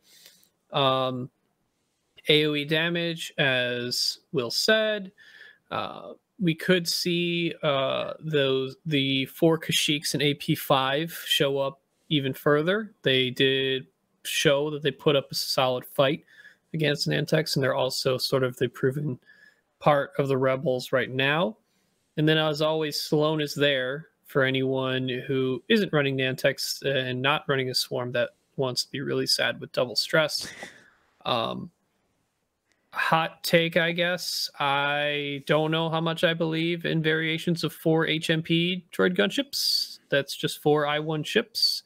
AoE damage, as Will said, we could see the 4 Kashyyyks and AP5 show up even further. They did show that they put up a solid fight against Nantex, and they're also sort of the proven part of the Rebels right now. And then, as always, Sloane is there for anyone who isn't running Nantex and not running a swarm that wants to be really sad with double stress. Hot take, I guess. I don't know how much I believe in variations of 4 HMP droid gunships. That's just 4 I-1 ships.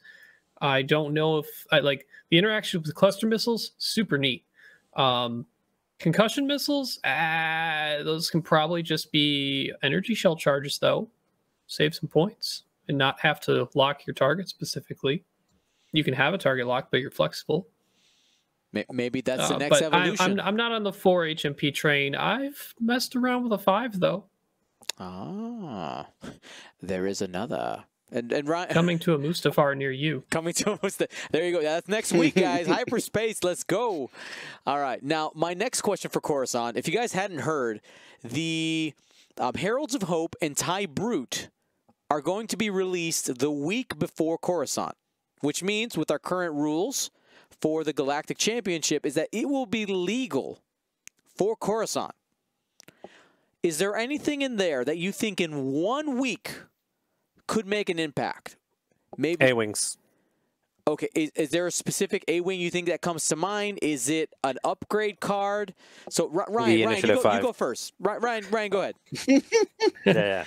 I don't know if I like the interaction with cluster missiles. Super neat. Concussion missiles, those can probably just be energy shell charges, though. Save some points and not have to lock your target specifically. You can have a target lock, but you're flexible. Maybe that's the next evolution. I'm not on the 4 HMP train. I've messed around with a 5, though. Ah, there is another. And Ryan, coming to a Mustafar near you. Coming to a Mustafar. There you go. That's next week, guys. Hyperspace. Let's go. All right. Now, my next question for Coruscant. If you guys hadn't heard, the Heralds of Hope and TIE Brute are going to be released the week before Coruscant, which means with our current rules for the Galactic Championship is that it will be legal for Coruscant. Is there anything in there that you think in 1 week could make an impact? Maybe A-wings. Okay, is there a specific A-wing you think that comes to mind? Is it an upgrade card? So Ryan, you go first. Ryan, go ahead. Yeah.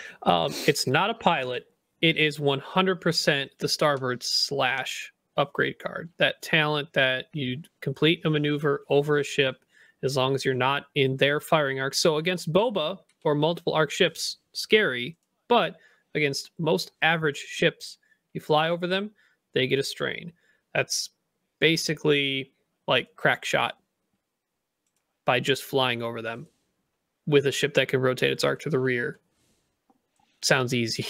It's not a pilot. It is 100% the Starboard / upgrade card. That talent that you complete a maneuver over a ship as long as you're not in their firing arc. So against Boba or multiple arc ships, scary, but against most average ships, you fly over them, they get a strain. That's basically like crack shot by just flying over them with a ship that can rotate its arc to the rear. Sounds easy.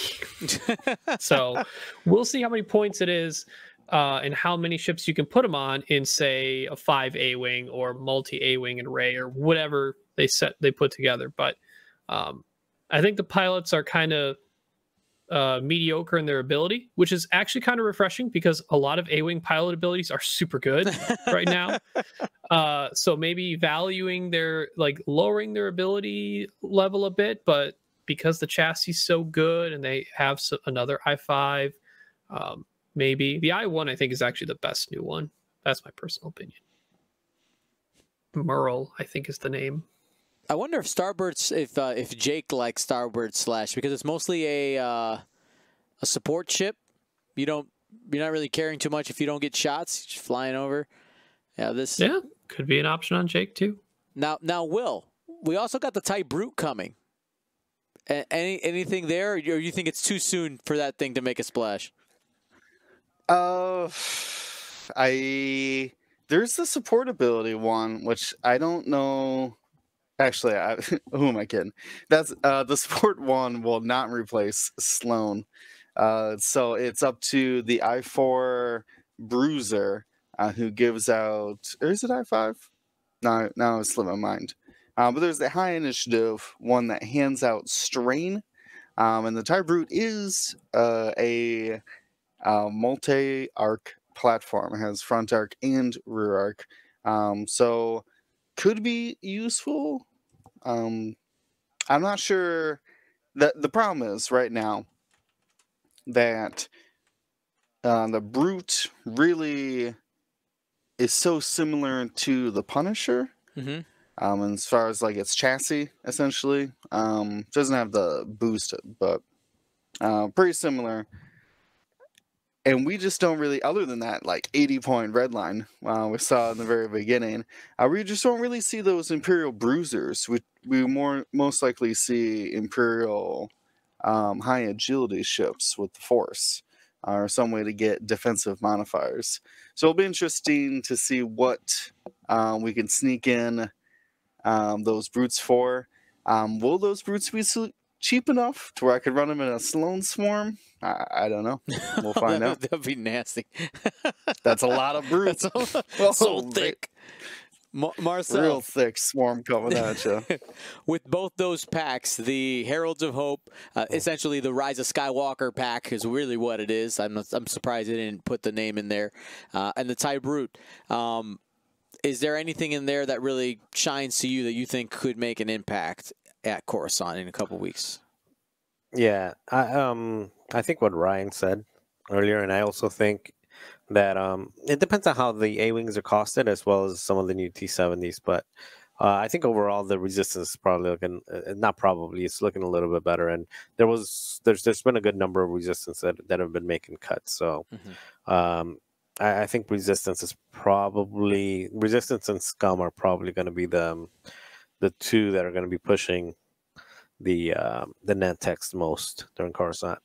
So we'll see how many points it is and how many ships you can put them on in, say, a 5 A-wing or multi A-wing and Rey or whatever they put together. But I think the pilots are kind of mediocre in their ability, which is actually kind of refreshing because a lot of A-wing pilot abilities are super good right now. So maybe valuing lowering their ability level a bit, but because the chassis is so good and they have another I-5, maybe the I-1 I think is actually the best new one. That's my personal opinion. Merle, I think, is the name. I wonder if Jake likes Starboard / because it's mostly a support ship. You're not really caring too much if you don't get shots, just flying over. Yeah, could be an option on Jake too. Now, Will, we also got the TIE Brute coming. Anything there, or you think it's too soon for that thing to make a splash? There's the support ability one, which I don't know. Actually, who am I kidding? That's the support one will not replace Sloane. So it's up to the I-4 Bruiser who gives out. Or is it I-5? No, it slipped my mind. But there's the high initiative one that hands out strain. And the TIE Brute is a multi-arc platform. It has front arc and rear arc. So could be useful. I'm not sure. The problem is right now that the Brute really is so similar to the Punisher. Mm-hmm. As far as like its chassis, essentially, doesn't have the boost, but pretty similar. And we just don't really, other than that, like 80-point red line we saw in the very beginning, we just don't really see those Imperial Bruisers. We most likely see Imperial high agility ships with the Force, or some way to get defensive modifiers. So it'll be interesting to see what we can sneak in those Brutes for. Will those Brutes be cheap enough to where I could run them in a Sloan Swarm? I don't know. We'll find out. That'd be nasty. That's a lot of Brutes. So thick. Marcel, Real thick swarm coming at you. with both those packs, the Heralds of Hope, essentially the Rise of Skywalker pack is really what it is. I'm surprised they didn't put the name in there. And the TIE Brute. Is there anything in there that really shines to you that you think could make an impact at Coruscant in a couple weeks? Yeah, I think what Ryan said earlier, and I also think that it depends on how the A-Wings are costed as well as some of the new T-70s, but I think overall the resistance is probably looking, not probably, it's looking a little bit better, and there's been a good number of resistance that have been making cuts, so I think resistance and Scum are probably going to be the two that are going to be pushing the net text most during Coruscant.